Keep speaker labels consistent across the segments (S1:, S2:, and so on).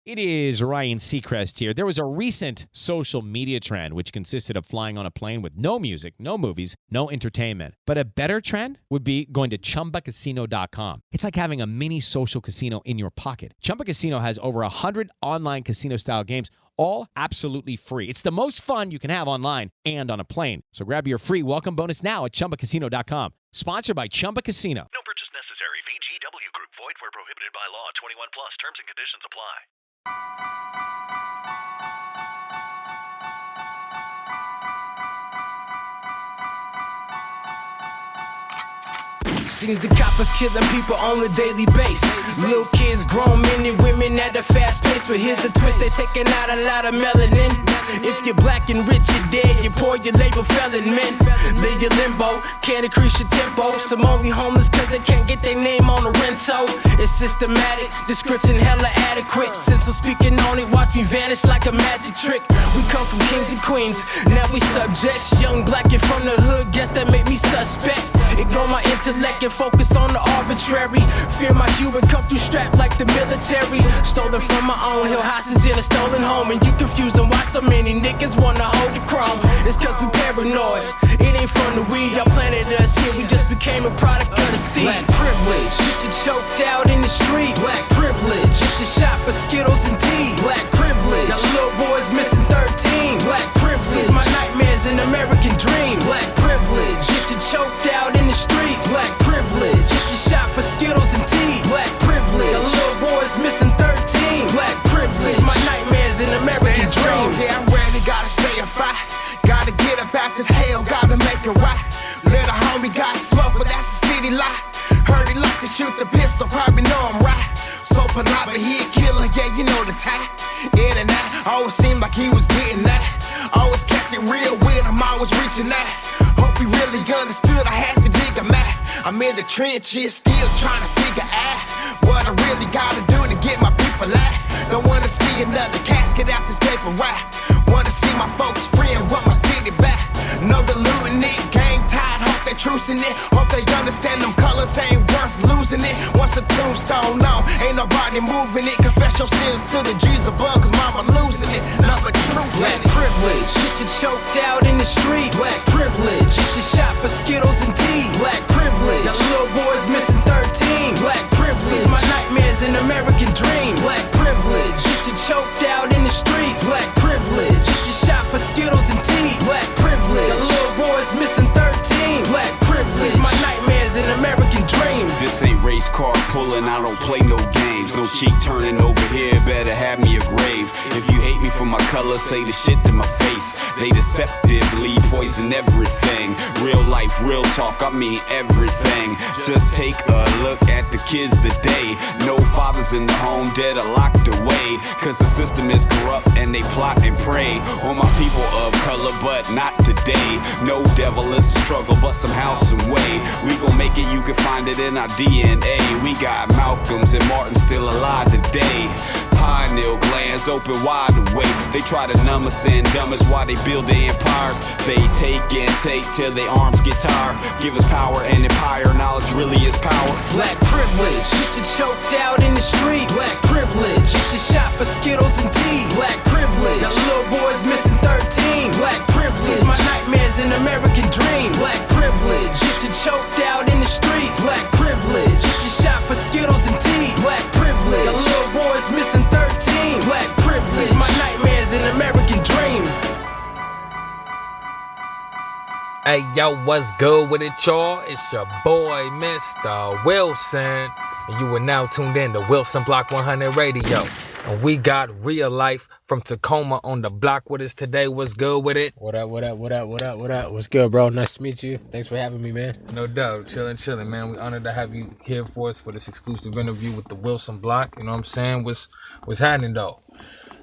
S1: It is Ryan Seacrest here. There was a recent social media trend which consisted of flying on a plane with no music, no movies, no entertainment. But a better trend would be going to ChumbaCasino.com. It's like having a mini social casino in your pocket. Chumba Casino has over 100 online casino-style games, all absolutely free. It's the most fun you can have online and on a plane. So grab your free welcome bonus now at ChumbaCasino.com. Sponsored by Chumba Casino.
S2: No purchase necessary. VGW Group. Void where prohibited by law. 21 plus. Terms and conditions apply.
S3: Seems the coppers killing people on a daily basis. Little kids, grown men and women at a fast pace. But here's the twist, they're taking out a lot of melanin. If you're black and rich, you're dead, you're poor, you're labeled felon. Men live your limbo, can't increase your tempo. Some only homeless cause they can't get their name on the rento. It's systematic, description hella adequate. Simpson speaking on it, watch me vanish like a magic trick. We come from kings and queens, now we subjects. Young black and from the hood, guess that make me suspect. Ignore my intellect and focus on the arbitrary. Fear my human come through strapped like the military. Stolen from my own, held hostage in a stolen home. And you confused on why so many niggas wanna hold the chrome. It's cause we paranoid, it ain't from the weed. Y'all planted us here, we just became a product of the seed. Black privilege, get you choked out in the streets. Black privilege, get you shot for Skittles and tea. Black privilege, got little boys missing 13. Black privilege, my nightmares an American dream. Black privilege, get you choked out in the streets. Black privilege, get you shot for Skittles and tea. Black privilege, got little boys missing 13. Black privilege, my nightmares an American dream.
S4: Yeah, I'm ready, gotta stay a fight. Gotta get up out this hell, gotta make it right. Little homie got smoke, but that's a city lie. Heard he like to shoot the pistol, probably know I'm right. So polite, but he a killer, yeah, you know the type. In and out, always seemed like he was getting that. Always kept it real with him, always reaching out. Hope he really understood, I had to dig him out. I'm in the trenches, still trying to figure out what I really gotta do to get my people out. Don't wanna see another casket out this paper route. Wanna see my folks free and want my city back. No diluting it, gang tied, hope they trucing it. Hope they understand them colors ain't worth losing it. Once a tombstone on, ain't nobody moving it. Confess your sins to the G's above, cause mama losing it. Nothing truth.
S3: Black privilege, get you choked out in the streets. Black privilege, get you shot for Skittles and tea. Black privilege, got little boys missing 13. Black privilege, my nightmares an American dream. Black privilege, get you choked out in the streets. Black privilege, get you shot for Skittles and tea. Black privilege, got little boys missing 13. Black privilege, my nightmares an American dream.
S5: This ain't race car pulling, I don't play no games. No cheek turning over here, better have me a grave. If you hate me for my color, say the shit to my face. They deceptively poison everything. Real life, real talk, I mean everything. Just take a look at the kids today. No fathers in the home, dead or locked away. Cause the system is corrupt and they plot and prey on my people of color, but not today. No devilish struggle, but somehow, some way we gon' make it, you can find it in our DNA. We got Malcolms and Martin still alive today. Pineal glands open wide awake. They try to numb us and dumb us while they build their empires. They take and take till their arms get tired. Give us power and empire, knowledge really is power.
S3: Black privilege, get you choked out in the streets. Black privilege, get you shot for Skittles and tea. Black privilege, got little boys missing 13. Black privilege, my nightmares an American dream. Black privilege, get you choked out in the streets. Black privilege, get you shot for Skittles and tea. Black privilege, got little boys missing 13. Black privilege, my nightmares an American dream.
S6: Hey, yo, what's good with it, y'all? It's your boy, Mr. Wilson. And you are now tuned in to WilsonBlock100 Radio. And we got ReaLife from Tacoma on the block with us today. What's good with it?
S7: What up? What's good, bro? Nice to meet you. Thanks for having me, man.
S6: No doubt. Chilling, man. We're honored to have you here for us for this exclusive interview with the Wilson Block. You know what I'm saying? What's happening, though?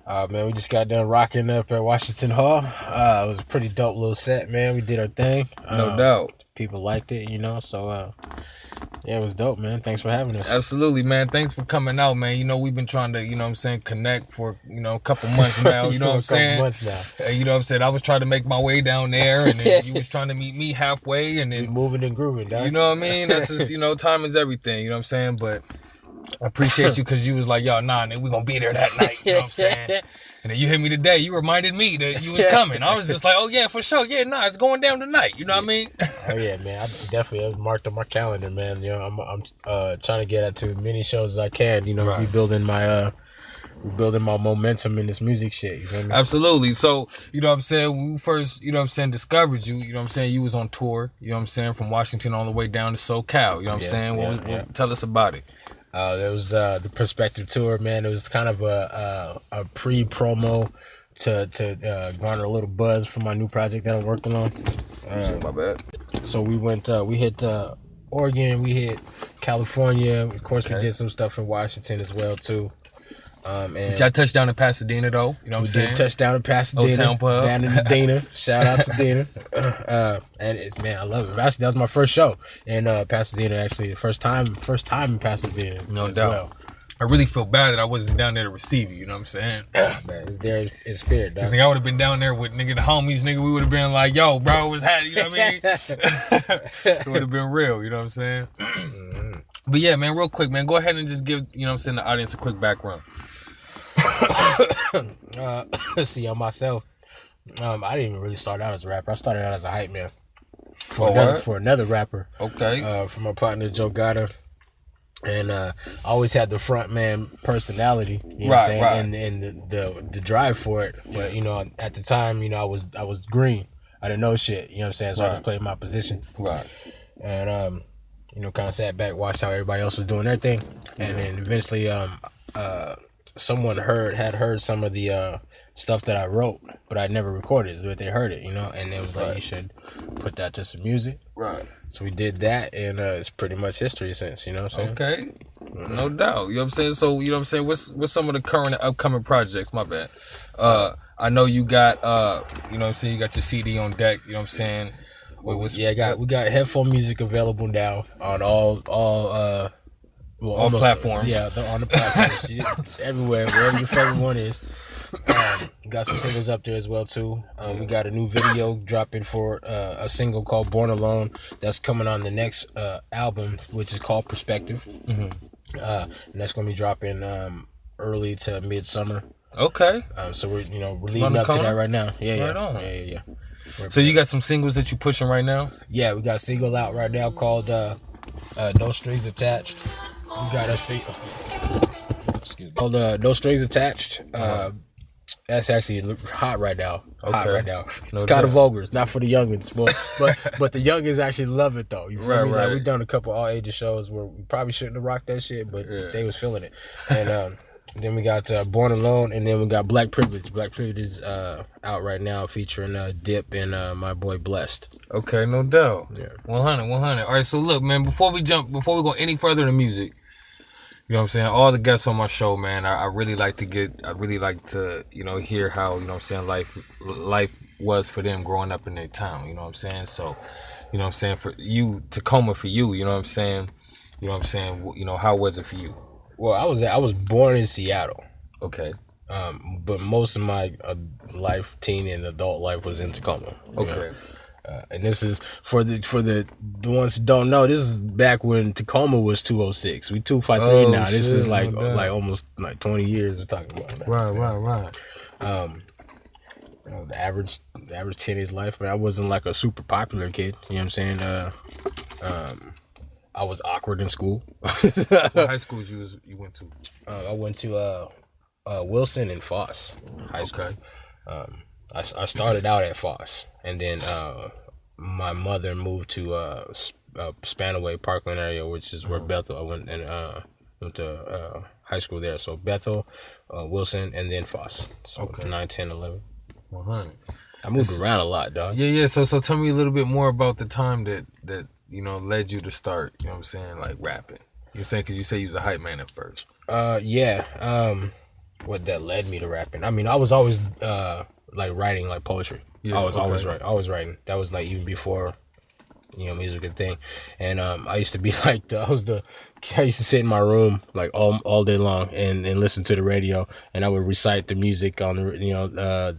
S7: Man, we just got done rocking up at Washington Hall. It was a pretty dope little set, man. We did our thing.
S6: No doubt.
S7: People liked it, you know, so... yeah, it was dope, man. Thanks for having us.
S6: Absolutely, man. Thanks for coming out, man. You know, we've been trying to, you know what I'm saying, connect for, you know, a couple months now. You know what I'm saying?
S7: Months now.
S6: You know what I'm saying? I was trying to make my way down there, and then you was trying to meet me halfway, and then...
S7: We're moving and grooving, dog.
S6: You know what I mean? That's just, you know, time is everything, you know what I'm saying? But I appreciate you because you was like, yo, nah, nigga, we gonna be there that night. You know what I'm saying? And then you hit me today. You reminded me that you was coming. I was just like, oh, yeah, for sure. Yeah, nah, it's going down tonight. You know what I mean?
S7: Oh, yeah, man. I definitely marked on my calendar, man. You know, I'm trying to get out to as many shows as I can. You know, rebuilding my momentum in this music shit. You know what I mean?
S6: Absolutely. So, you know what I'm saying? When we first, you know what I'm saying, discovered you, you know what I'm saying? You was on tour, you know what I'm saying, from Washington all the way down to SoCal. You know what I'm saying? Tell us about it.
S7: There was the Perspective Tour, man. It was kind of a pre-promo to garner a little buzz for my new project that I'm working on.
S6: My bad.
S7: So we went, we hit Oregon, we hit California. Of course, we did some stuff in Washington as well, too.
S6: And y'all touched down in Pasadena, though. You know what I'm saying?
S7: We did touch down in Pasadena.
S6: Old-town pub.
S7: Down in Dina. Shout out to Dina. And man, I love it. Actually, that was my first show in Pasadena. Actually, the first time in Pasadena.
S6: No doubt. Well. I really feel bad that I wasn't down there to receive you. You know what I'm saying?
S7: Man, it was there in spirit, dog.
S6: I think I would have been down there with the homies, nigga. We would have been like, yo, bro, what's happening? You know what I mean? It would have been real. You know what I'm saying? But yeah, man, real quick, man, go ahead and just give, you know what I'm saying, the audience a quick background.
S7: Let's see, on myself, I didn't even really start out as a rapper. I started out as a hype man for another rapper.
S6: Okay.
S7: For my partner Joe Gatta, and I always had the front man personality. You know what I'm saying? And the drive for it. But you know, at the time, you know, I was green. I didn't know shit. You know what I'm saying? So I just played my position.
S6: Right.
S7: And you know, kind of sat back, watched how everybody else was doing their thing, and then eventually, someone had heard some of the stuff that I wrote, but I never recorded it. But they heard it, you know, and it was like, you should put that to some music.
S6: Right.
S7: So we did that, and it's pretty much history since, you know what I'm saying?
S6: Okay. No doubt. You know what I'm saying? So, you know what I'm saying? What's some of the current and upcoming projects? My bad. I know you got, you know what I'm saying? You got your CD on deck, you know what I'm saying?
S7: We got headphone music available now on all
S6: platforms.
S7: Yeah, they're on the platforms. Everywhere, wherever your favorite one is. Got some singles up there as well too. We got a new video dropping for a single called Born Alone that's coming on the next album, which is called Perspective. And that's gonna be dropping early to midsummer.
S6: Okay.
S7: So we're leading up to that right now. Yeah.
S6: Right on.
S7: Yeah.
S6: So you got some singles that you pushing right now?
S7: Yeah, we got a single out right now called No Strings Attached. We got a single called No Strings Attached. That's actually hot right now. It's kind of vulgar. It's not for the youngins, but the youngins actually love it though. You feel me? Like, we've done a couple all ages shows where we probably shouldn't have rocked that shit, but they was feeling it. And then we got Born Alone, and then we got Black Privilege. Black Privilege is out right now, featuring Dip and my boy Blessed.
S6: Okay, no doubt.
S7: Yeah.
S6: 100. All right, so look, man, before we go any further in music, you know what I'm saying? All the guests on my show, man, I really like to, you know, hear how, you know what I'm saying, life was for them growing up in their town, you know what I'm saying? So, you know what I'm saying, for you, Tacoma for you, you know what I'm saying? You know what I'm saying? You know, how was it for you?
S7: Well, I was born in Seattle.
S6: Okay.
S7: But most of my life, teen and adult life, was in Tacoma.
S6: Okay.
S7: And this is for the ones who don't know. This is back when Tacoma was 206. We 253 now. This is like almost like 20 years we're talking about.
S6: Right.
S7: The average teenage life, man. I wasn't like a super popular kid. You know what I'm saying? I was awkward in school.
S6: What high schools you went to?
S7: I went to Wilson and Foss High School.
S6: Okay.
S7: I started out at Foss, and then my mother moved to Spanaway, Parkland area, which is where Bethel. I went to high school there. So Bethel, Wilson, and then Foss. So 9, 10, 11.
S6: 100.
S7: I moved around a lot, dog.
S6: Yeah. So tell me a little bit more about the time that you know led you to start. You know what I'm saying, like rapping. You're saying because you say you was a hype man at first.
S7: What that led me to rapping? I mean, I was always like writing like poetry.
S6: Yeah,
S7: I was always writing. That was like even before musical thing. And I used to be like, I used to sit in my room like all day long and listen to the radio, and I would recite the music on the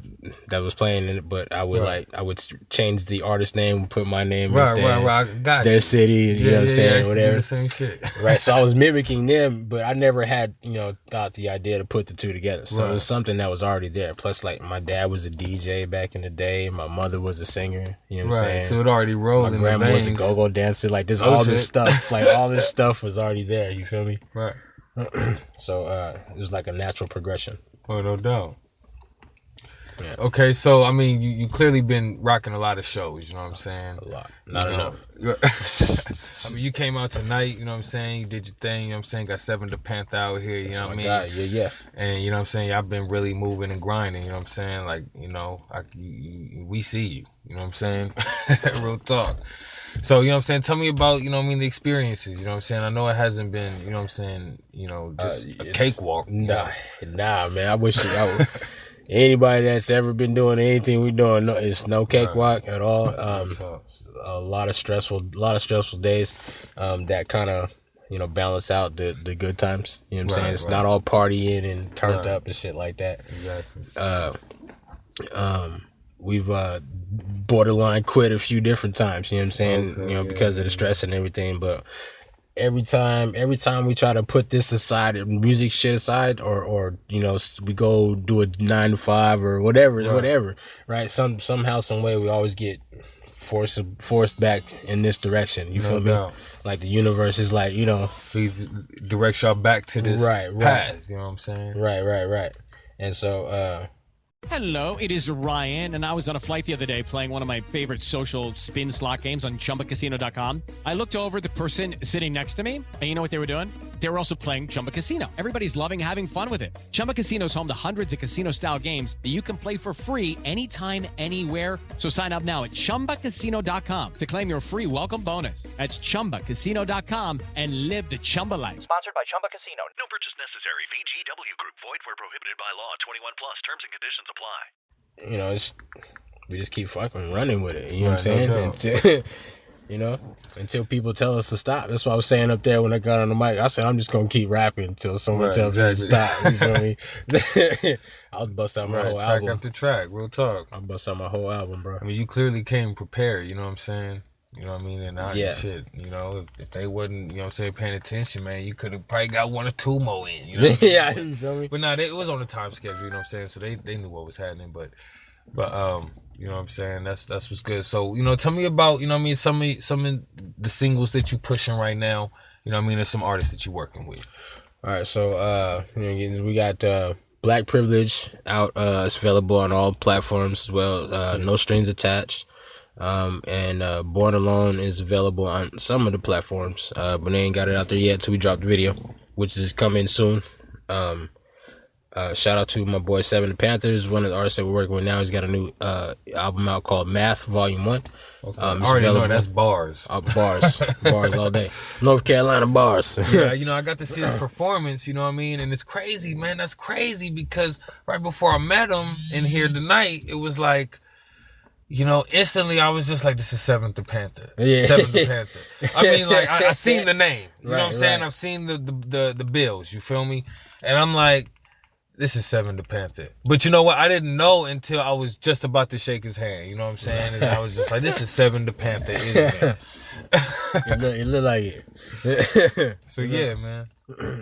S7: that was playing in it, but I would I would change the artist name, put my name
S6: right. Got
S7: their city, you know what I'm saying, whatever.
S6: The same shit.
S7: Right, so I was mimicking them, but I never had thought the idea to put the two together. So it was something that was already there. Plus, like, my dad was a DJ back in the day, my mother was a singer, you know what I'm saying.
S6: So it already rolled.
S7: My grandma was a go-go dancer. Like, this this stuff, like all this stuff was already there. You feel me?
S6: Right.
S7: So it was like a natural progression.
S6: Oh, no doubt.
S7: Yeah.
S6: Okay, so I mean, you clearly been rocking a lot of shows. You know what I'm saying?
S7: A lot, not enough.
S6: I mean, you came out tonight. You know what I'm saying? You did your thing. You know what I'm saying? Got 7 to Panther out here. You know what I mean?
S7: God. Yeah.
S6: And you know what I'm saying? I've been really moving and grinding. You know what I'm saying? Like, we see you. You know what I'm saying? Real talk. So, you know what I'm saying? Tell me about, the experiences, you know what I'm saying? I know it hasn't been, you know what I'm saying, just a cakewalk.
S7: Nah, man. I wish anybody that's ever been doing anything we doing, it's no cakewalk at all. A lot of stressful days that kind of, balance out the good times. You know what I'm saying? It's not all partying and turned up and shit like that.
S6: Exactly.
S7: We've borderline quit a few different times, you know what I'm saying? Because of the stress and everything. But every time we try to put this aside, music shit aside, or we go do a 9 to 5 or whatever, right? Somehow, some way, we always get forced back in this direction. You feel me? Like the universe is like,
S6: he directs y'all back to this path. You know what I'm saying?
S7: Right. And so,
S1: Hello, it is Ryan, and I was on a flight the other day playing one of my favorite social spin slot games on ChumbaCasino.com. I looked over at the person sitting next to me, and you know what they were doing? They were also playing Chumba Casino. Everybody's loving having fun with it. Chumba Casino is home to hundreds of casino-style games that you can play for free anytime, anywhere. So sign up now at ChumbaCasino.com to claim your free welcome bonus. That's ChumbaCasino.com and live the Chumba life.
S2: Sponsored by Chumba Casino. No purchase necessary. VGW Group. Void where prohibited by law. 21 plus. Terms and conditions apply.
S7: We just keep fucking running with it. You know what I'm saying? Until people tell us to stop. That's what I was saying up there when I got on the mic. I said, I'm just going to keep rapping until someone tells me to stop. You feel me? I'll bust out my whole album.
S6: Track after track, real talk.
S7: I'll bust out my whole album, bro.
S6: I mean, you clearly came prepared, you know what I'm saying? You know what I mean? And shit, if they wasn't, paying attention, man, you could have probably got 1 or 2 more in, you know what I mean?
S7: Yeah, you feel me?
S6: But it was on the time schedule, you know what I'm saying? So they knew what was happening, but you know what I'm saying? That's what's good. So, tell me about, some of the singles that you pushing right now, and some artists that you working with.
S7: All right, so we got Black Privilege out. It's available on all platforms as well. No strings attached. And Born Alone is available on some of the platforms, but they ain't got it out there yet till we drop the video, which is coming soon. Shout out to my boy 7 the Panthers, one of the artists that we're working with now. He's got a new album out called Math Volume 1.
S6: Okay. I already know that's bars.
S7: Bars all day. North Carolina bars.
S6: Yeah, I got to see his performance, you know what I mean? And it's crazy, man. That's crazy because right before I met him in here tonight, it was like, instantly I was just like, this is 7th the Panther.
S7: Yeah.
S6: 7th the Panther. I mean, like, I seen the name. You know what I'm saying? I've seen the bills, you feel me? And I'm like, this is 7th the Panther. But you know what? I didn't know until I was just about to shake his hand. You know what I'm saying? And I was just like, this is 7th the Panther, isn't it?
S7: It look like it.
S6: So, yeah, man.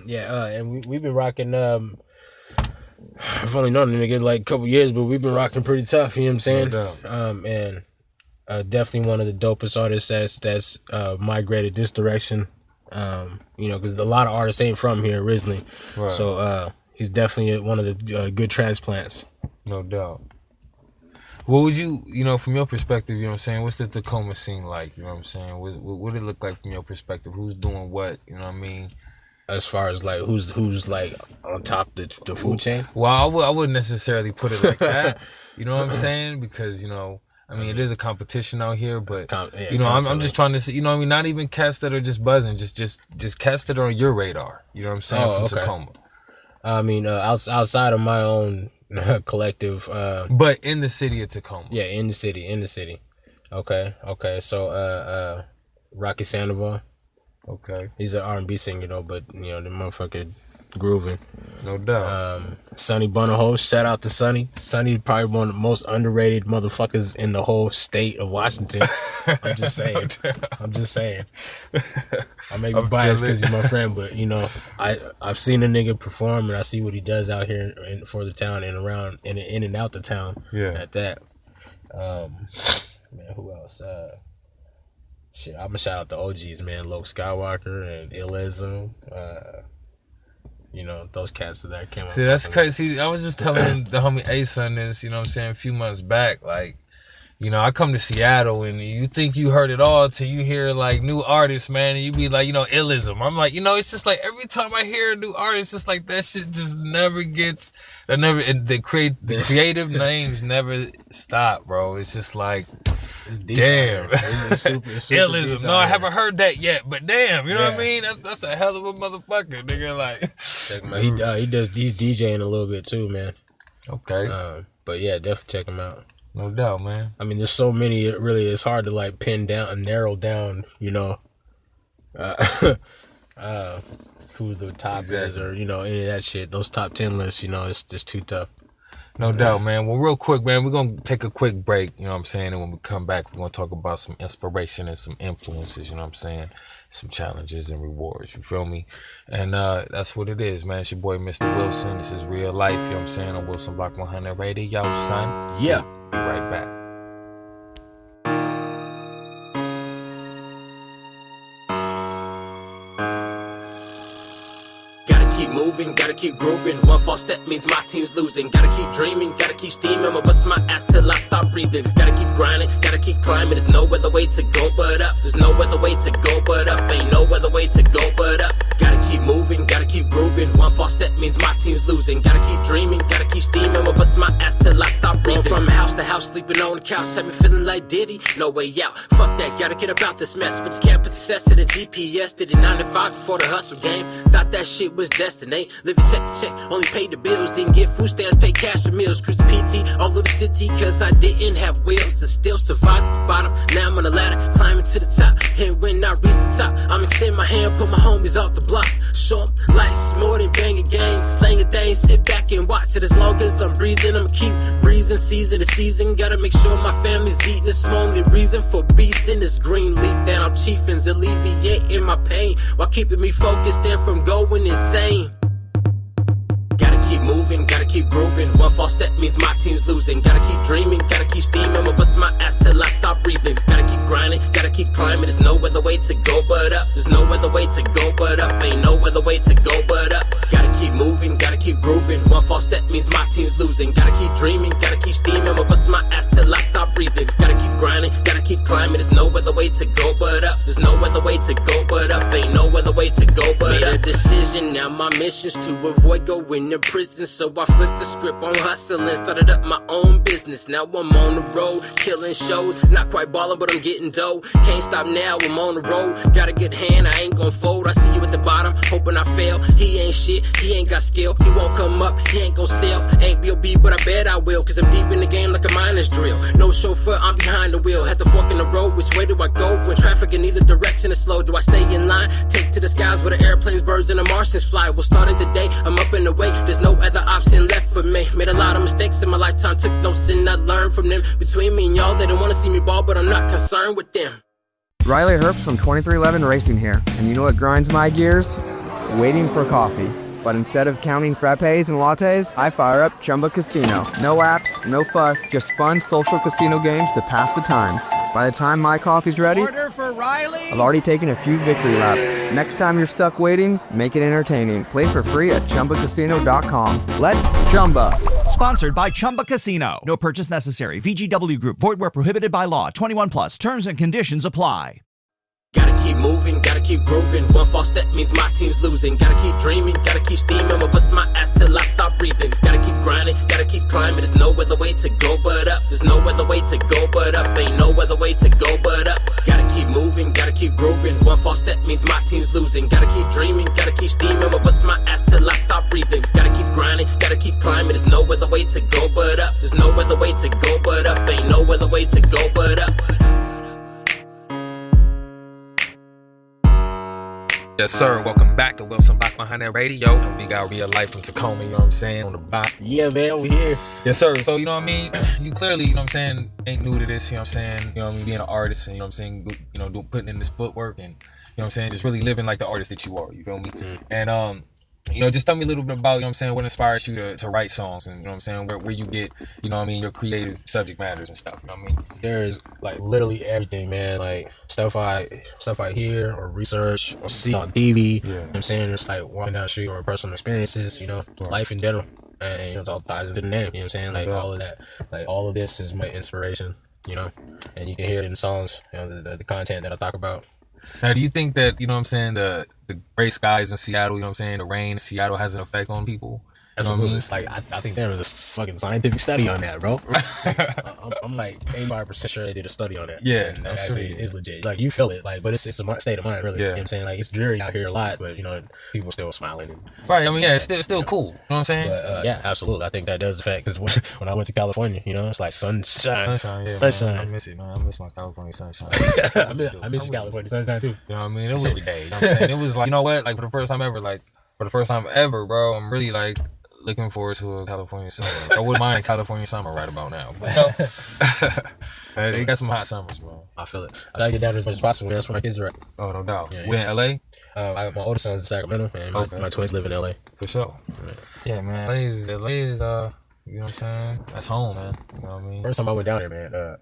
S7: Yeah, and we've been rocking... I've only known the nigga like a couple years, but we've been rocking pretty tough, you know what I'm saying?
S6: No
S7: and definitely one of the dopest artists that's migrated this direction. Because a lot of artists ain't from here originally. Right. So he's definitely one of the good transplants.
S6: No doubt. What would you, from your perspective, you know what I'm saying, what's the Tacoma scene like, you know what I'm saying? What it look like from your perspective? Who's doing what, you know what I mean?
S7: As far as like who's like on top of the food chain?
S6: Well, I wouldn't necessarily put it like that. You know what I'm saying? Because it is a competition out here, but I'm just trying to see. Not even cats that are just buzzing, just cats that are on your radar. You know what I'm saying? From Tacoma.
S7: I mean, outside of my own collective,
S6: but in the city of Tacoma.
S7: Yeah, in the city. Okay. So Rocky Sandoval.
S6: Okay.
S7: He's an R&B singer though, but the motherfucker grooving.
S6: No doubt.
S7: Sonny Bonahoe, shout out to Sonny. Sonny probably one of the most underrated motherfuckers in the whole state of Washington. I'm just saying. I may be biased because he's my friend, but I've seen a nigga perform and I see what he does out here for the town and around in and out the town.
S6: Yeah.
S7: At that. Man, who else? I'm gonna shout out the OGs, man. Luke Skywalker and Illism. Those cats that came up.
S6: See, that's crazy. I was just telling the homie A-Son this, a few months back. Like, I come to Seattle and you think you heard it all till you hear like new artists, man, and you be like, Illism. I'm like, it's just like every time I hear a new artist, it's like that shit just never gets, the creative names never stop, bro. It's just like, damn.
S7: It's super
S6: Illism. No, I haven't heard that yet, but damn, you know what I mean? That's a hell of a motherfucker, nigga. Like,
S7: check him out. He's DJing a little bit too, man.
S6: Okay.
S7: But yeah, definitely check him out.
S6: No doubt, man.
S7: I mean, there's so many. It really is hard to like pin down and narrow down. Who the top is, or any of that shit. Those top 10 lists, it's just too tough.
S6: No doubt, man. Well, real quick, man, we're going to take a quick break, and when we come back, we're going to talk about some inspiration and some influences, some challenges and rewards, you feel me? And that's what it is, man. It's your boy, Mr. Wilson. This is Real Life, on WilsonBlock100 Radio, son.
S7: Yeah.
S6: Be right back.
S3: Keep moving, gotta keep grooving. One false step means my team's losing. Gotta keep dreaming, gotta keep steaming. I'ma bust my ass till I stop breathing. Gotta keep grinding, gotta keep climbing. There's no other way to go but up. There's no other way to go but up. Ain't no other way to go but up. Gotta keep moving, gotta keep grooving. One false step means my team's losing. Gotta keep dreaming, gotta keep steaming. I'ma bust my ass till I stop breathing. From house to house, sleeping on the couch, had me feeling like Diddy. No way out, fuck that, gotta get about this mess. But it's campus success to the GPS. Did it 9 to 5 before the hustle game. Thought that shit was destiny. Living check to check, only paid the bills. Didn't get food stamps, paid cash for meals. Cruise the PT all over the city, cause I didn't have wheels. And still survived at the bottom. Now I'm on the ladder, climbing to the top. And when I reach the top, I'm extending my hand, put my homies off the block. Show 'em life's more than banging gang. Slang a thing, sit back and watch it. As long as I'm breathing, I'ma keep breezing. Season to season, gotta make sure my family's eating. It's my only reason for beasting. This green leaf that I'm chiefing's alleviating my pain, while keeping me focused and from going insane. Gotta keep moving, gotta keep grooving. One false step means my team's losing. Gotta keep dreaming, gotta keep steaming. I'ma bust my ass till I stop breathing. Gotta keep grinding, gotta keep climbing. There's no other way to go but up. There's no other way to go but up. Ain't no other way to go but up. Gotta keep moving, gotta keep grooving. One false step means my team's losing. Gotta keep dreaming, gotta keep steaming. I'ma bust my ass till I stop breathing. Gotta keep grinding, gotta keep climbing. There's no other way to go but up. There's no other way to go but up. Ain't no other way to go but up. Made a decision, now my mission's to avoid going to prison. So I flipped the script on hustling, started up my own business. Now I'm on the road, killing shows. Not quite balling, but I'm getting dough. Can't stop now, I'm on the road. Got a good hand, I ain't gon' fold. I see you at the bottom, hoping I fail. He ain't shit, he ain't got skill. He won't come up, he ain't gon' sell. Ain't real beat, but I bet I will. Cause I'm deep in the game like a miner's drill. No chauffeur, I'm behind the wheel. Had to fork in the road, which way do I go? When traffic in either direction is slow, do I stay in line? Take to the skies where the airplanes, birds, and the Martians fly. Well, starting today, I'm up and away. There's no other option left for me. Made a lot of mistakes in my lifetime, took notes and I learned from them. Between me and y'all, they don't wanna see me ball, but I'm not concerned with them.
S8: Riley Herbst from 2311 Racing here, and you know what grinds my gears? Waiting for coffee. But instead of counting frappes and lattes, I fire up Chumba Casino. No apps, no fuss, just fun social casino games to pass the time. By the time my coffee's ready,
S9: order for Riley.
S8: I've already taken a few victory laps. Next time you're stuck waiting, make it entertaining. Play for free at ChumbaCasino.com. Let's Chumba.
S9: Sponsored by Chumba Casino. No purchase necessary. VGW Group. Void where prohibited by law. 21 plus. Terms and conditions apply.
S3: Gotta keep moving, gotta keep grooving. One false step means my team's losing. Gotta keep dreaming, gotta keep steaming. I'ma bust my ass till I stop breathing. Gotta keep grinding, gotta keep climbing. There's no other way to go but up. There's no other way to go but up. Ain't no other way to go but up. Gotta keep moving, gotta keep grooving. One false step means my team's losing. Gotta keep dreaming, gotta keep steaming. I'ma bust my ass till I stop breathing. Gotta keep grinding, gotta keep climbing. There's no other way to go but up. There's no other way to go but up. Ain't no other way to go but up.
S6: Yes, sir. Welcome back to WilsonBlock100 Radio. And we got ReaLife from Tacoma, you know what I'm saying, on the back.
S7: Yeah, man, we here.
S6: Yes, sir. So, you know what I mean? You clearly, you know what I'm saying, ain't new to this, you know what I'm saying? You know what I mean? Being an artist and, you know what I'm saying, you know, putting in this footwork and, you know what I'm saying, just really living like the artist that you are, you feel me? And, you know, just tell me a little bit about, you know what I'm saying, what inspires you to write songs and, you know what I'm saying, where you get, you know what I mean, your creative subject matters and stuff, you know what I mean?
S7: There's like literally everything, man. Like stuff I hear or research or see on TV. You know what I'm saying? It's like walking down the street or personal experiences, you know, life in general. And you know, it's all ties into the name, you know what I'm saying? Like all of that, like all of this is my inspiration, you know, and you can hear it in the songs, you know, the content that I talk about.
S6: Now, do you think that, you know what I'm saying, the gray skies in Seattle, you know what I'm saying, the rain in Seattle has an effect on people? You know what I mean?
S7: It's like, I think there was a fucking scientific study on that, bro. I'm like 85% sure they did a study on that.
S6: Yeah.
S7: And that actually is legit. Like, you feel it, like, but it's a state of mind, really.
S6: Yeah.
S7: You know what I'm saying? Like, it's dreary out here a lot, but, you know, people still smiling. And
S6: right, I mean, yeah, it's still cool. You know what I'm saying?
S7: But, yeah, absolutely. I think that does affect, because when I went to California, you know, it's like sunshine.
S6: Yeah,
S7: Sunshine.
S6: Man, I miss it, man. I miss my California sunshine.
S7: I miss California sunshine, too.
S6: You know what I mean? It was every day. You know what I'm saying? It was like, you know what? Like, for the first time ever, bro, I'm really, like, looking forward to a California summer. I wouldn't mind a California summer right about now. But, they got some hot summers, bro.
S7: I feel it. I gotta get down there as much as possible. That's where my kids are at.
S6: Oh, no doubt.
S7: Yeah,
S6: We in LA?
S7: My oldest son's in Sacramento, and my twins live in LA.
S6: For sure. Yeah, man. LA is, you know what I'm saying? That's home, man. You know what I mean?
S7: First time I went down there, man,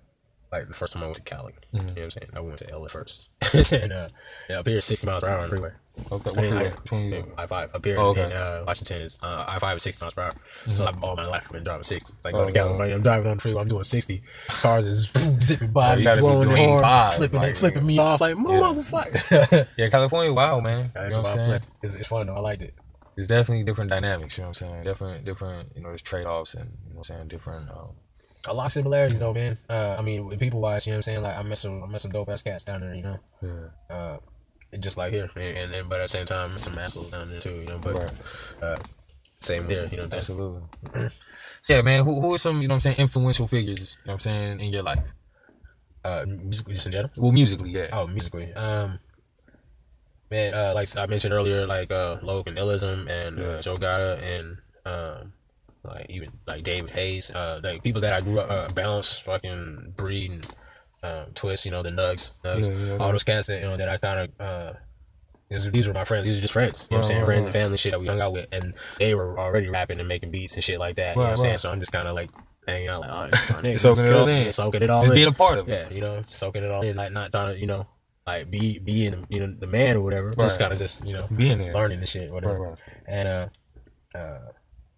S7: like the first time I went to Cali, you know what I'm saying? I went to LA first. And up here, 60 miles per hour on the freeway.
S6: Okay,
S7: I-5 up here in Washington is I-5 is 60 miles per hour. So all my life I've been driving 60. Like going to California, I'm driving on the freeway, I'm doing 60. Cars is zipping by me, blowing the horn, flipping me off like motherfucker.
S6: Yeah, California, wow, man.
S7: Yeah, it's a wild place. It's fun though. I liked it.
S6: It's definitely different dynamics. You know what I'm saying? Different. You know, there's trade-offs and you know what I'm saying. Different.
S7: A lot of similarities though, man. I mean, when people watch, you know what I'm saying? Like I met some dope ass cats down there, you know.
S6: Yeah.
S7: Just like here, and then but at the same time, some assholes down there too, you know. But same here, you know.
S6: Absolutely. So yeah, man. Who are some, you know what I'm saying, influential figures, you know what I'm saying, in your life?
S7: Musically, just in general.
S6: Well, musically, yeah.
S7: Oh, musically. Man, like I mentioned earlier, like Logan Illism and Joe Gatta and like even like David Hayes, like people that I grew up Bounce, fucking Breed, and Twist, you know, the Nugs, all those cats that, you know, that I kind of these were my friends. These are just friends, you know what I'm saying? Friends and family shit that we hung out with, and they were already rapping and making beats and shit like that. You know what I'm saying? So I'm just kind of like hanging out, like, oh,
S6: soaking it all in,
S7: soaking it all
S6: just
S7: in,
S6: being a part of it.
S7: Yeah, you know, soaking it all in, like not trying to, you know, like be in, you know, the man or whatever, just kind of just, you know,
S6: being there,
S7: learning the shit, whatever. And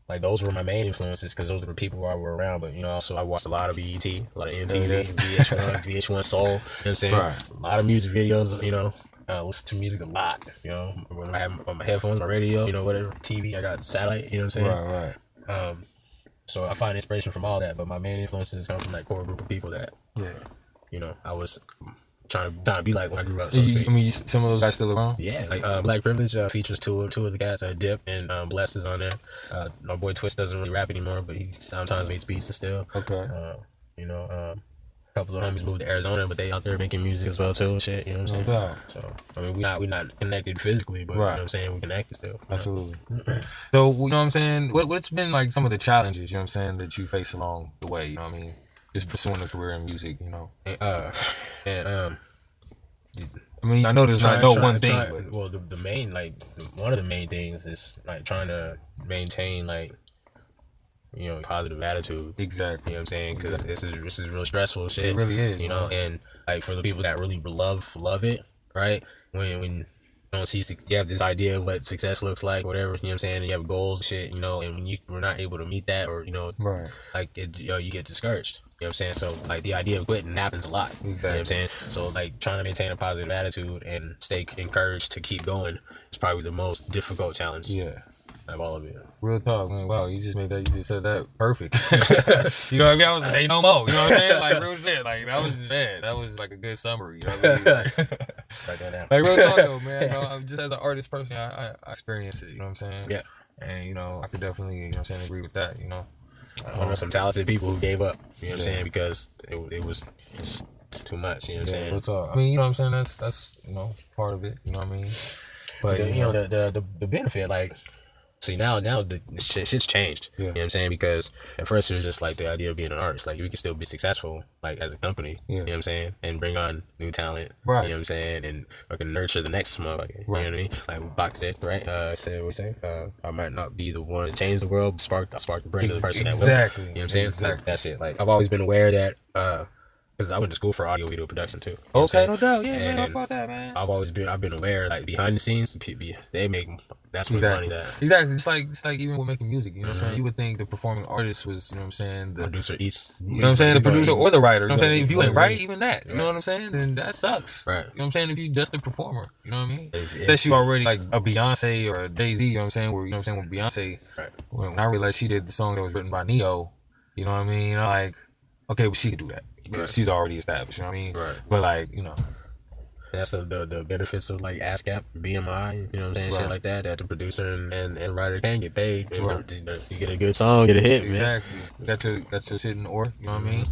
S7: like those were my main influences because those were the people I were around. But you know, also I watched a lot of BET, a lot of MTV, VH1 Soul. You know what I'm saying? A lot of music videos. You know, listen to music a lot. You know, when I have my headphones, my radio, you know, whatever, TV. I got satellite. You know what I'm saying?
S6: Right.
S7: So I find inspiration from all that, but my main influences come from that core group of people that, you know, I was trying to be like when I grew up. So
S6: I mean, some of those guys still around?
S7: Yeah, like Black Privilege features two of the guys, Dip and Blessed is on there. My boy Twist doesn't really rap anymore, but he sometimes makes beats still.
S6: Okay.
S7: You know, a couple of homies moved to Arizona, but they out there making music as well too and shit. You know what I'm saying? So I mean, we're not connected physically, but you know what I'm saying, we connected still.
S6: Absolutely. So you know what I'm saying? What's been like some of the challenges, you know what I'm saying, that you face along the way? You know what I mean? Just pursuing a career in music, you know. I mean, I know there's not one thing. But...
S7: Well, the main, like, one of the main things is like trying to maintain, like, you know, positive attitude.
S6: Exactly.
S7: You know what I'm saying? Because this is really stressful shit.
S6: It really is.
S7: You know, and like for the people that really love it, right? When you don't see, you have this idea of what success looks like, whatever, you know what I'm saying, and you have goals, shit, you know, and when you're not able to meet that, or, you know, like, you know, you get discouraged, you know what I'm saying, so, like, the idea of quitting happens a lot, you know what I'm saying, so, like, trying to maintain a positive attitude and stay encouraged to keep going is probably the most difficult challenge. Of all of it.
S6: Real talk, man. Wow, you just said that perfect. You know what I mean? I was like, say no more. You know what I'm saying? Like, real shit. Like, that was bad. That was like a good summary. You know what I mean? Like,
S7: write that down.
S6: Like, real talk though, man. You know, just as an artist person, I experience it. You know what I'm saying?
S7: Yeah.
S6: And, you know, I could definitely, you know what I'm saying, agree with that, you know.
S7: I know some talented people who gave up, you know what I'm saying, because it was just too much, you know what I'm saying?
S6: Real talk. I mean, you know what I'm saying? That's you know, part of it. You know what I mean?
S7: But you know the benefit, like, see now the shit's changed. You know what I'm saying? Because at first it was just like the idea of being an artist, like we can still be successful like as a company. You know what I'm saying? And bring on new talent. Right. You know what I'm saying? And I can nurture the next motherfucker. You know what I mean? Like Bach said, right? Said what we say. I might not be the one to change the world, but spark the brain of the person that will. Exactly. You know what I'm saying? Exactly. Like, that shit. Like I've always been aware that because I went to school for audio video production too.
S6: Okay, no doubt. Yeah, man. How about that, man?
S7: I've been aware, like behind the scenes, they make that's where money that.
S6: Exactly. It's like even with making music, you know what I'm saying? You would think the performing artist was, you know what I'm saying, the
S7: producer eats.
S6: You know what I'm saying? The producer or the writer. You know what I'm saying? If you ain't right, even that. You know what I'm saying? Then that sucks.
S7: Right.
S6: You know what I'm saying? If you just a performer, you know what I mean? Unless you already like a Beyonce or a Jay-Z, you know what I'm saying? Where, you know what I'm saying, with Beyonce, when I realized she did the song that was written by Neo, you know what I mean? I'm like, okay, but she could do that. Because she's already established, you know what I mean? Right. But like, you know.
S7: That's the benefits of like ASCAP, BMI, you know what I'm saying? Shit like that the producer and writer can get paid. You get a good song, get a hit, man.
S6: Exactly. That's your shit in order, you know what I mean?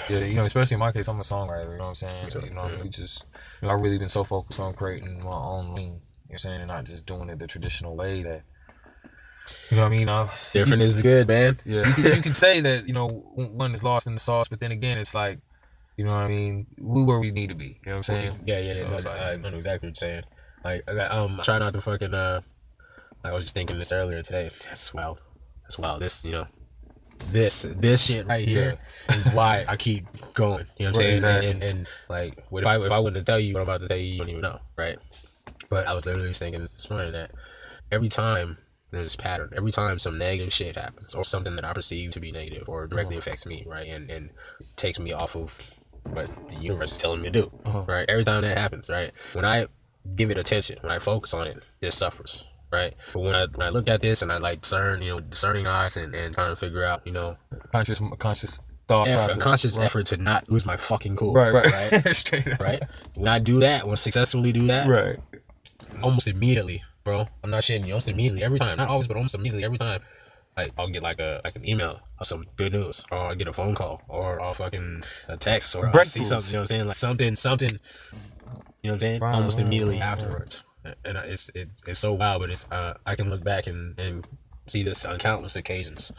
S6: Yeah, you know, especially in my case, I'm a songwriter, you know what I'm saying? You know, we just, you know, I've really been so focused on creating my own lane, you know what I'm saying? And not just doing it the traditional way that, you know what I mean?
S7: Different is good, man.
S6: Yeah. You can say that, you know, one is lost in the sauce, but then again, it's like, you know what I mean? We where we need to be. You know what I'm saying?
S7: Yeah. So I know exactly what you're saying. Like, I try not to fucking, like I was just thinking this earlier today. That's wild. This, you know, this shit right here is why I keep going. You know what I'm saying? Exactly. And like, if I wouldn't tell you what I'm about to tell you, you don't even know, right? But I was literally thinking this morning that every time there's this pattern, every time some negative shit happens or something that I perceive to be negative or directly affects me, right, and takes me off of what the universe is telling me to do, right? Every time that happens, right, when I give it attention, when I focus on it, this suffers, right? But when I look at this and I like discerning eyes and trying to figure out, you know,
S6: conscious thought process,
S7: conscious effort to not lose my fucking cool,
S6: right? Straight up.
S7: Right? When I do that, when I successfully do that,
S6: right,
S7: almost immediately, bro, I'm not shitting you, almost immediately, every time, not always, but almost immediately, every time, like, I'll get like an email or some good news, or I'll get a phone call, or I'll fucking a text, or I'll see something, you know what I'm saying, like something, you know what I'm saying, almost immediately afterwards. And it's so wild, but it's I can look back and see this on countless occasions,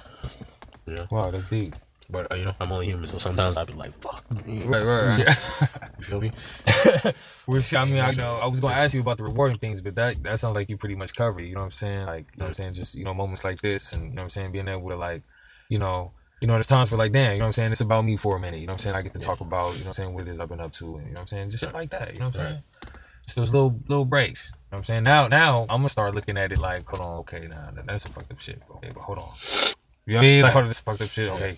S7: you know.
S6: Wow, that's deep.
S7: But you know, I'm only human, so sometimes I'll be like, "Fuck."
S6: Right.
S7: You feel me?
S6: Which I mean, I know I was gonna ask you about the rewarding things, but that sounds like you pretty much covered it. You know what I'm saying? Like, you know what I'm saying? Just, you know, moments like this, and you know what I'm saying, being able to like, you know, there's times where like, damn, you know what I'm saying? It's about me for a minute. You know what I'm saying? I get to talk about, you know what I'm saying, what it is I've been up to, and you know what I'm saying? Just shit like that. You know what I'm saying? Just those little breaks. You know what I'm saying? Now I'm gonna start looking at it like, hold on, okay, now that's some fucked up shit. Okay, but hold on. You know what I mean? Like, hold on, this fucked up shit. Okay.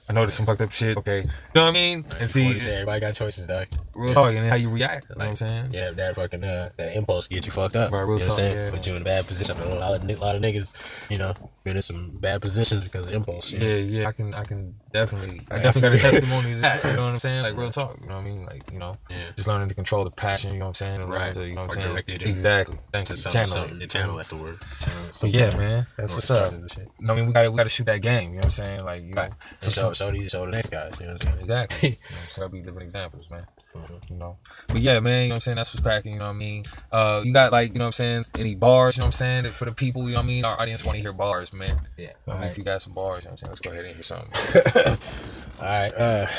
S6: I know there's some fucked up shit, okay. You know what I mean? And see,
S7: everybody got choices, though.
S6: Real talk, and how you react, you know what I'm saying?
S7: Yeah, that fucking, that impulse gets you fucked up. Right, real talk, yeah. Put you in a bad position. A lot of niggas, you know, been in some bad positions because of impulse. You know?
S6: Yeah, I can definitely got a testimony to that, you know what I'm saying? Like, real talk, you know what I mean? Like, you know, just learning to control the passion, you know what I'm saying? And to, you know what I'm saying? Exactly. Thanks to
S7: channel, that's the word.
S6: So yeah, man, that's what's up. I mean, we gotta shoot that game, you know what I'm saying? Like, you know,
S7: show the next guys, you know what I'm saying?
S6: Exactly. You know, so I'll be living examples, man. You know, but yeah, man, you know what I'm saying? That's what's cracking, you know what I mean? You got like, you know what I'm saying, any bars, you know what I'm saying, for the people, you know what I mean? Our audience want to hear bars, man.
S7: Yeah.
S6: I mean, if you got some bars, you know what I'm saying, let's go ahead and hear something.
S7: All right.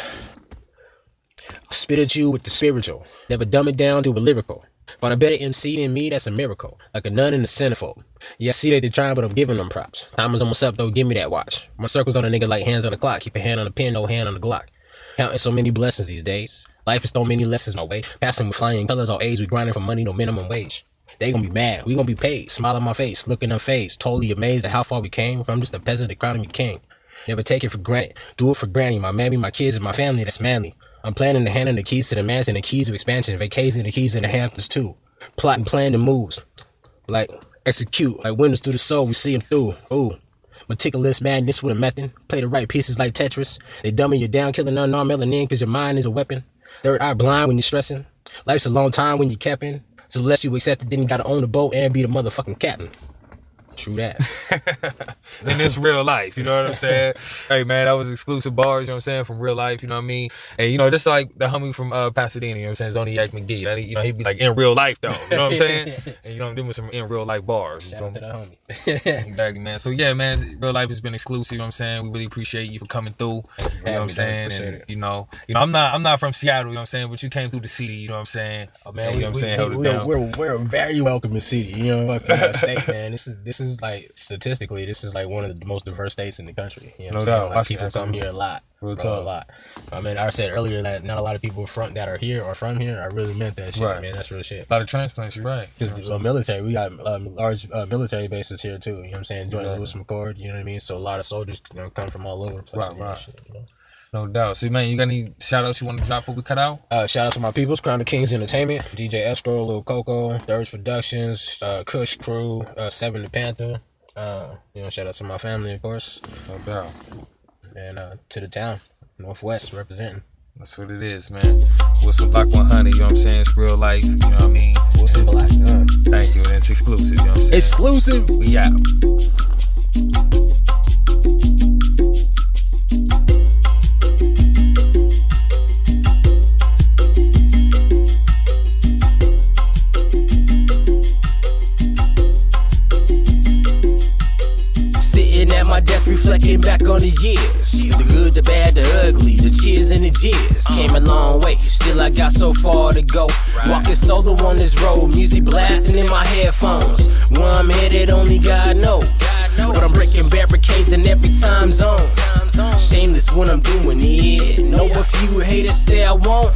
S7: Spit at you with the spiritual. Never dumb it down to a lyrical. Find a better MC than me, that's a miracle. Like a nun in the centerfold. Yeah, I see that they're trying, but I'm giving them props. Time is almost up, though, give me that watch. My circle's on a nigga like hands on the clock. Keep a hand on the pen, no hand on the Glock. Counting so many blessings these days. Life is so many lessons my way. Passing with flying colors all A's. We grinding for money, no minimum wage. They gonna be mad. We gonna be paid. Smile on my face, look in her face. Totally amazed at how far we came from. Just a peasant that crowning me king. Never take it for granted. Do it for granny. My mammy, my kids, and my family, that's manly. I'm planning to hand in the keys to the mans and the keys of expansion. Vacation, the keys in the Hamptons too. Plotting, plan the moves. Like, execute. Like windows through the soul, we see them through. Ooh. Meticulous madness with a method. Play the right pieces like Tetris. They dumbing you down, killing unarmed melanin because your mind is a weapon. Third eye blind when you're stressing. Life's a long time when you're capping. So unless you accept it, then you gotta own the boat and be the motherfucking captain. True that.
S6: Then it's real life, you know what I'm saying? Hey, man, that was exclusive bars, you know what I'm saying, from real life, you know what I mean? And, you know, just like the homie from Pasadena, you know what I'm saying, Zoniac McGee. That, you know, he'd be like in real life, though, you know what I'm saying? And, you know, I'm doing some in real life bars.
S7: Shout out to that homie.
S6: Exactly, man. So, yeah, man, real life has been exclusive, you know what I'm saying? We really appreciate you for coming through, you know what I'm saying? And, you know, I'm not from Seattle, you know what I'm saying, but you came through the city, you know what I'm saying?
S7: Oh, man,
S6: you know what I'm saying?
S7: We're a very welcoming city, you know, state, man. This is like, statistically, this is like one of the most diverse states in the country. You know,
S6: no doubt.
S7: Like, people come here a lot. A lot. I mean, I said earlier that not a lot of people that are here or from here. I really meant that shit, right. Man. That's real shit.
S6: A lot of transplants, you're right.
S7: Because military, we got large military bases here too. You know what I'm saying? Joint Lewis McCord, you know what I mean? So a lot of soldiers, you know, come from all over the place.
S6: Right.
S7: Shit, you know?
S6: No doubt. So, man, you got any shout-outs you want to drop before we cut out?
S7: Shout out to my peoples, Crown of Kings Entertainment, DJ Escrow, Lil Coco, Thirds Productions, Kush Crew, Seven the Panther. You know, shout out to my family, of course.
S6: No doubt.
S7: And to the town, Northwest, representing.
S6: That's what it is, man. WilsonBlock100, you know what I'm saying? It's real life, you know what I mean?
S7: Wilson Block.
S6: Thank you, and it's exclusive, you know what I'm saying?
S7: Exclusive?
S6: We out.
S3: My desk reflecting back on the years. The good, the bad, the ugly, the cheers and the jeers. Came a long way, still I got so far to go. Walking solo on this road, music blasting in my headphones. Where I'm headed, only God knows. But I'm breaking barricades in every time zone. Shameless when I'm doing it. Know a few haters say I won't.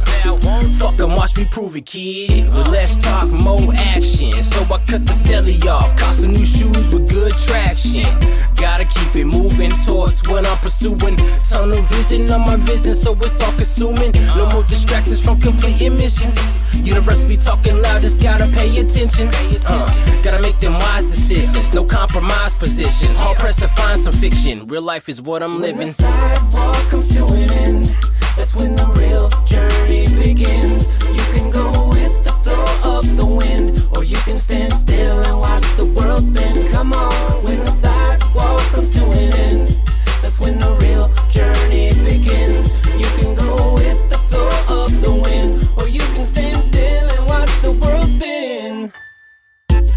S3: Fuck 'em, watch me prove it, kid. But let's talk more action. So I cut the celly off, cop some new shoes with good traction. Gotta keep it moving towards what I'm pursuing. Tunnel vision on my vision, so it's all consuming. No more distractions from completing missions. Universe be talking loud, just gotta pay attention. Gotta make them wise decisions, no compromise positions. Hard pressed to find some fiction. Real life is what I'm living. When the sidewalk comes to an end, that's when the real journey begins. You can go with the flow of the wind, or you can stand still and watch the world spin. Come on, when the sidewalk comes to an end, that's when the real journey begins. You can go with the flow of the wind, or you can stand still and watch the world spin.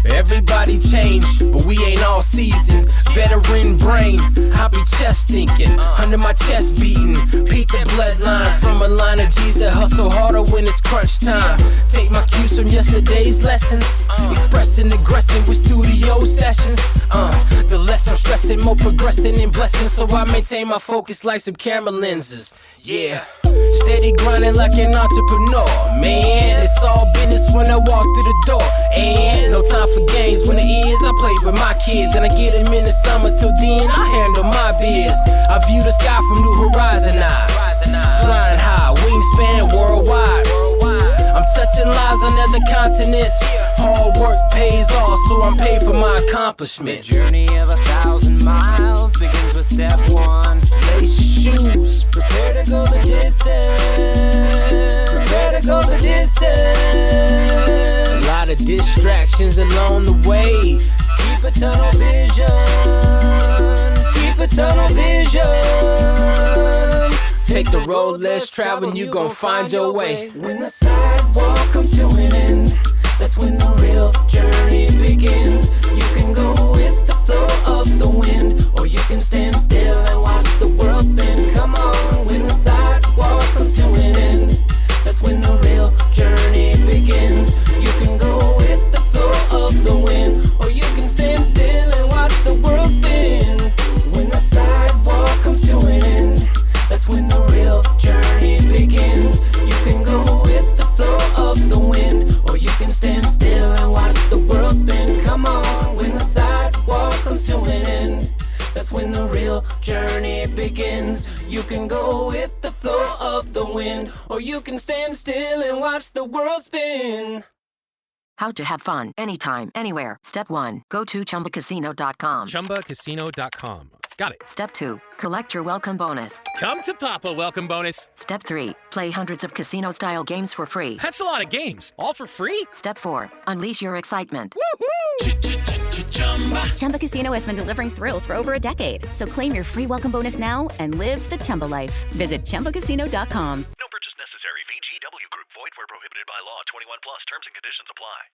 S3: Everybody changed, but we ain't all seasoned. Veteran brain, I be chest thinking, under my chest beating. Peep the bloodline from a line of G's that hustle harder when it's crunch time. Take my cues from yesterday's lessons, expressing, aggressing with studio sessions. The less I'm stressing, more progressing in blessings. So I maintain my focus like some camera lenses. Yeah, steady grinding like an entrepreneur. Man, it's all business when I walk through the door. And no time for games when it is. I play with my kids and I get them in the summer. Till then, I handle my biz. I view the sky from New Horizon eyes. Flying high, wingspan worldwide. I'm touching lives on other continents. Hard work pays off, so I'm paid for my accomplishments.
S10: The journey of 1,000 miles begins with step one.
S3: Lace shoes,
S10: prepare to go the distance. Prepare to go the distance.
S3: A lot of distractions along the way.
S10: Keep a tunnel vision. Keep a tunnel vision.
S3: Take the road less traveled, you gon' find your way.
S10: When the sidewalk comes to an end, that's when the real journey begins. You can go with the flow of the wind, or you can stand still and watch the world spin. Come on, when the sidewalk comes to an end, that's when the real journey begins. You can go with the flow of the wind, or you can stand still and watch the world spin. When the sidewalk comes to an end, that's when the real journey begins. You can go with the flow of the wind, or you can stand still and watch the world spin. Come on, when the sidewalk comes to an end, that's when the real journey begins. You can go with the flow of the wind, or you can stand still and watch the world spin.
S11: How to have fun anytime, anywhere. Step 1. Go to ChumbaCasino.com.
S12: ChumbaCasino.com. Got it.
S11: Step 2. Collect your welcome bonus.
S12: Come to Papa welcome bonus.
S11: Step 3. Play hundreds of casino-style games for free.
S12: That's a lot of games. All for free?
S11: Step 4. Unleash your excitement.
S12: Woohoo!
S13: Chumba Casino has been delivering thrills for over a decade. So claim your free welcome bonus now and live the Chumba life. Visit ChumbaCasino.com.